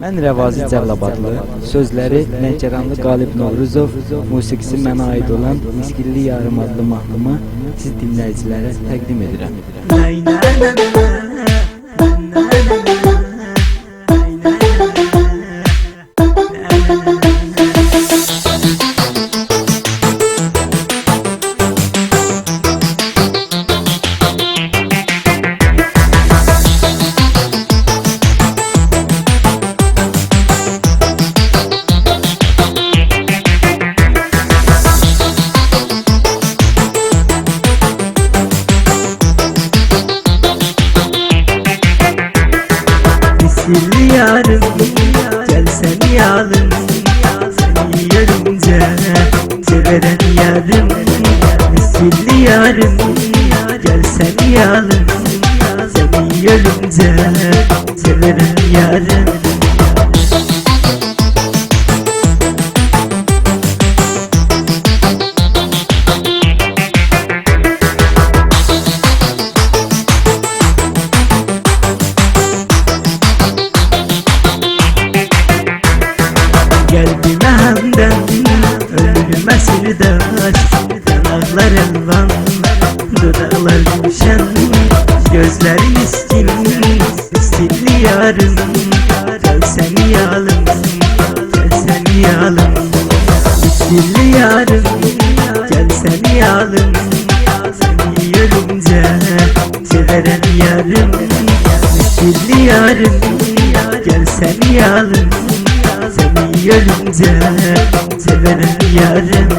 Mən Rəvazi Cəllabadlı, sözləri Lənkəranlı Qalib Novruzov, musiqisi mənə aid olan Miskilli Yarım adlı mahnımı siz dinləyicilərə təqdim edirəm. Miskilli yarım, gel seni alım, seni görünce severen yarım. Miskilli yarım, gel seni alım, seni görünce severen yarım. Geldi mehemden ölüme sirdaş, yanaklar elvan, dudaklar gülşen, gözleri miskin, miskinli yarım. Gel seni alım, gel seni alım, miskinli yarım. Gel seni alım, seni görünce severen yarım. Miskinli yarım, gel seni alım, seni görünce severen yarım.